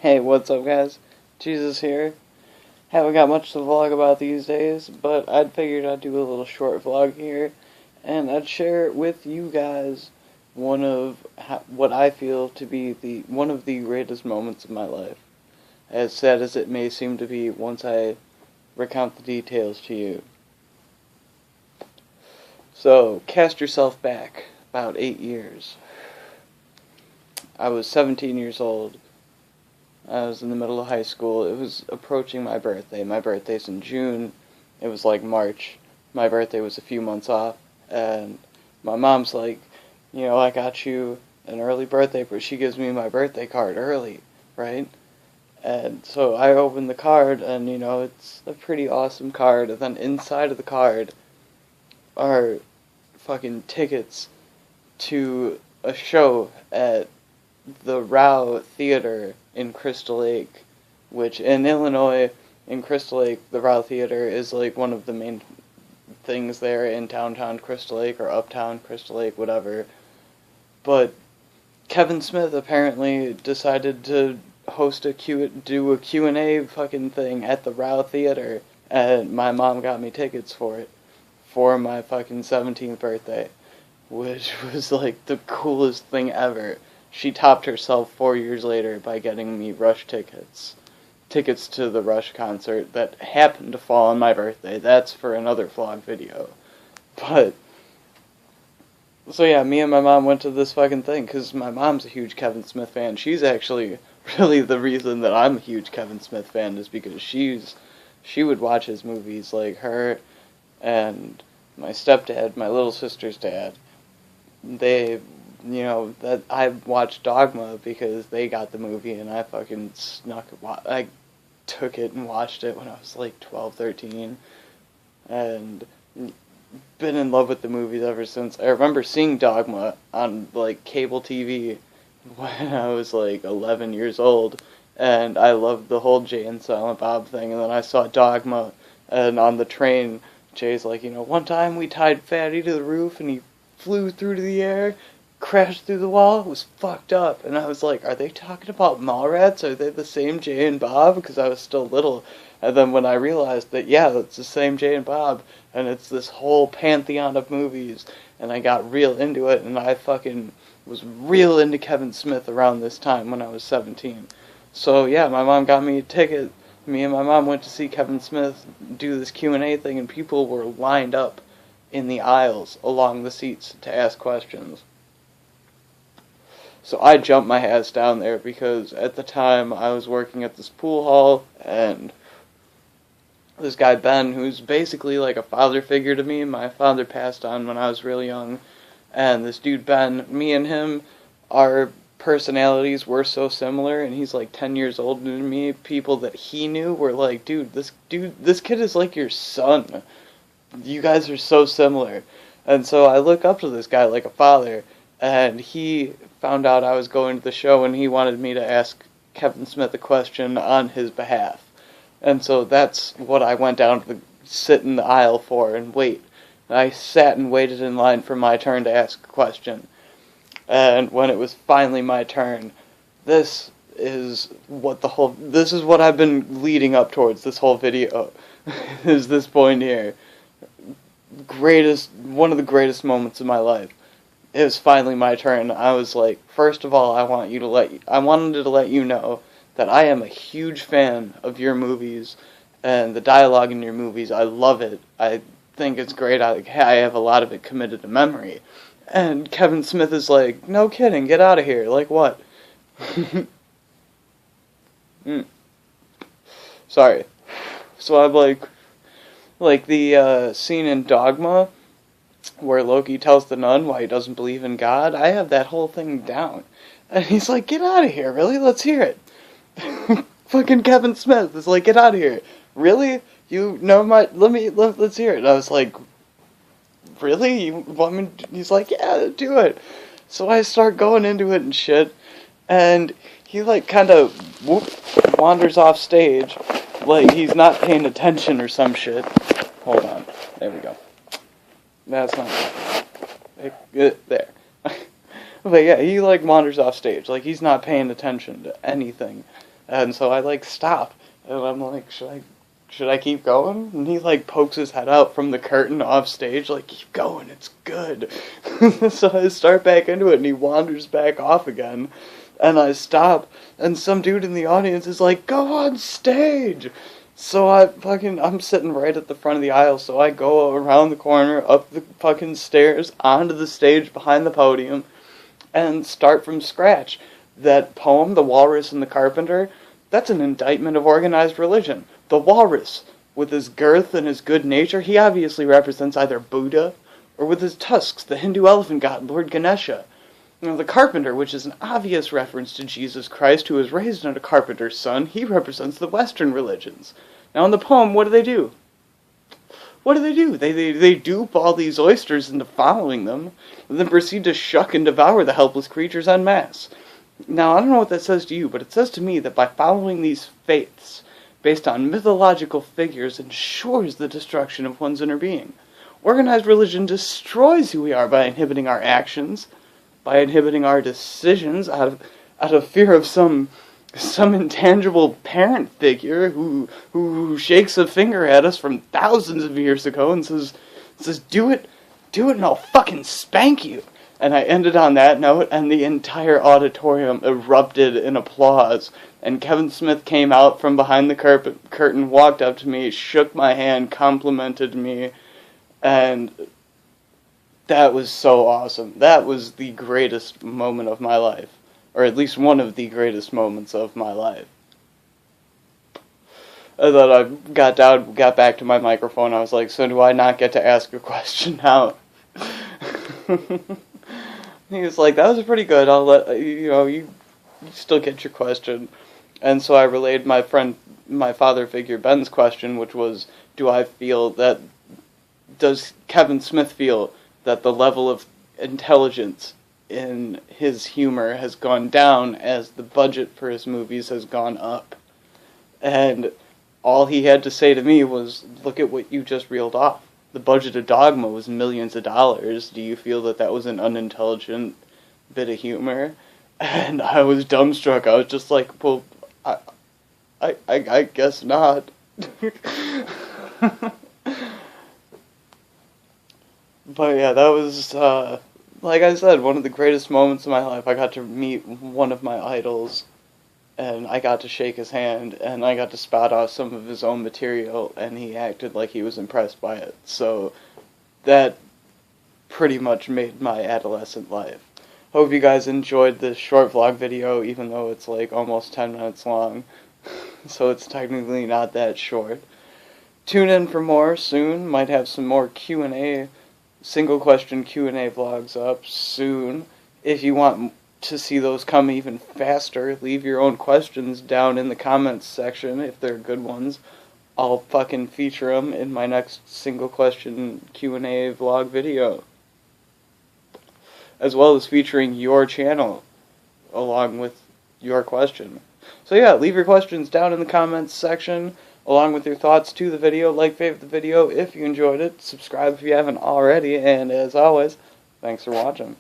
Hey, what's up, guys? Jesus here. Haven't got much to vlog about these days, but I'd figured I'd do a little short vlog here, and I'd share with you guys one of what I feel to be one of the greatest moments of my life. As sad as it may seem to be once I recount the details to you. So, cast yourself back about 8 years. I was 17 years old. I was in the middle of high school. It was approaching my birthday. My birthday's in June. It was like March. My birthday was a few months off. And my mom's like, I got you an early birthday, but she gives me my birthday card early, right? And so I opened the card, and, it's a pretty awesome card. And then inside of the card are fucking tickets to a show at the Rao Theater in Crystal Lake, which in Illinois, in Crystal Lake, the Rao Theater is like one of the main things there in downtown Crystal Lake or uptown Crystal Lake, whatever. But Kevin Smith apparently decided to do a Q&A fucking thing at the Rao Theater, and my mom got me tickets for it for my fucking 17th birthday, which was like the coolest thing ever. She topped herself 4 years later by getting me Rush tickets. Tickets to the Rush concert that happened to fall on my birthday. That's for another vlog video. But, so yeah, me and my mom went to this fucking thing, because my mom's a huge Kevin Smith fan. She's actually really the reason that I'm a huge Kevin Smith fan, is because she would watch his movies, like her and my stepdad, my little sister's dad. That I watched Dogma because they got the movie, and I fucking I took it and watched it when I was like 12, 13, and been in love with the movies ever since. I remember seeing Dogma on like cable TV when I was like 11 years old, and I loved the whole Jay and Silent Bob thing, and then I saw Dogma, and on the train, Jay's like, one time we tied Fatty to the roof, and he flew through to the air, crashed through the wall. It was fucked up. And I was like, are they talking about Mallrats? Are they the same Jay and Bob? Because I was still little. And then when I realized that, yeah, it's the same Jay and Bob, and it's this whole pantheon of movies, and I got real into it, and I fucking was real into Kevin Smith around this time when I was 17. So yeah, my mom got me a ticket. Me and my mom went to see Kevin Smith do this Q&A thing, and people were lined up in the aisles along the seats to ask questions. So I jumped my ass down there because at the time I was working at this pool hall, and this guy Ben, who's basically like a father figure to me, my father passed on when I was really young, and this dude Ben, me and him, our personalities were so similar, and he's like 10 years older than me. People that he knew were like, this kid is like your son. You guys are so similar. And so I look up to this guy like a father, and he found out I was going to the show, and he wanted me to ask Kevin Smith a question on his behalf. And so that's what I went down to sit in the aisle for and wait. And I sat and waited in line for my turn to ask a question. And when it was finally my turn, this is what I've been leading up towards this whole video, is this point here. One of the greatest moments of my life. It was finally my turn. I was like, first of all, I wanted to let you know that I am a huge fan of your movies and the dialogue in your movies. I love it. I think it's great. I have a lot of it committed to memory. And Kevin Smith is like, no kidding, get out of here. Like what? Sorry. So I'm like the scene in Dogma where Loki tells the nun why he doesn't believe in God. I have that whole thing down. And he's like, get out of here, really? Let's hear it. Fucking Kevin Smith is like, get out of here. Really? Let's hear it. And I was like, really? You want me to? He's like, yeah, do it. So I start going into it and shit, and he like kind of wanders off stage, like he's not paying attention or some shit. Hold on. There we go. That's not there. But yeah, he like wanders off stage, like he's not paying attention to anything. And so I, like, stop. And I'm like, should I keep going? And he, like, pokes his head out from the curtain off stage, like, keep going, it's good. So I start back into it, and he wanders back off again. And I stop, and some dude in the audience is like, go on stage! So I'm sitting right at the front of the aisle, so I go around the corner, up the fucking stairs, onto the stage behind the podium, and start from scratch. That poem, The Walrus and the Carpenter, that's an indictment of organized religion. The walrus, with his girth and his good nature, he obviously represents either Buddha, or with his tusks, the Hindu elephant god, Lord Ganesha. You know, the carpenter, which is an obvious reference to Jesus Christ, who was raised as a carpenter's son, he represents the Western religions. Now in the poem, what do? What do? They dupe all these oysters into following them, and then proceed to shuck and devour the helpless creatures en masse. Now, I don't know what that says to you, but it says to me that by following these faiths, based on mythological figures, ensures the destruction of one's inner being. Organized religion destroys who we are by inhibiting our actions, by inhibiting our decisions out of fear of some intangible parent figure who shakes a finger at us from thousands of years ago and says, do it and I'll fucking spank you. And I ended on that note, and the entire auditorium erupted in applause. And Kevin Smith came out from behind the curtain, walked up to me, shook my hand, complimented me, and that was so awesome. That was the greatest moment of my life. Or at least one of the greatest moments of my life. And then I got back to my microphone. I was like, so do I not get to ask a question now? He was like, that was pretty good. I'll let, you still get your question. And so I relayed my father figure Ben's question, which was, does Kevin Smith feel that the level of intelligence in his humor has gone down as the budget for his movies has gone up? And all he had to say to me was, look at what you just reeled off. The budget of Dogma was millions of dollars. Do you feel that was an unintelligent bit of humor? And I was dumbstruck. I was just like, well, I guess not. But yeah, that was, like I said, one of the greatest moments of my life. I got to meet one of my idols, and I got to shake his hand, and I got to spout off some of his own material, and he acted like he was impressed by it. So that pretty much made my adolescent life. Hope you guys enjoyed this short vlog video, even though it's like almost 10 minutes long. So it's technically not that short. Tune in for more soon. Might have some more Q&A, single question Q&A vlogs up soon. If you want to see those come even faster, leave your own questions down in the comments section if they're good ones. I'll fucking feature them in my next single question Q&A vlog video. As well as featuring your channel along with your question. So yeah, leave your questions down in the comments section along with your thoughts to the video. Like, favorite the video if you enjoyed it. Subscribe if you haven't already. And as always, thanks for watching.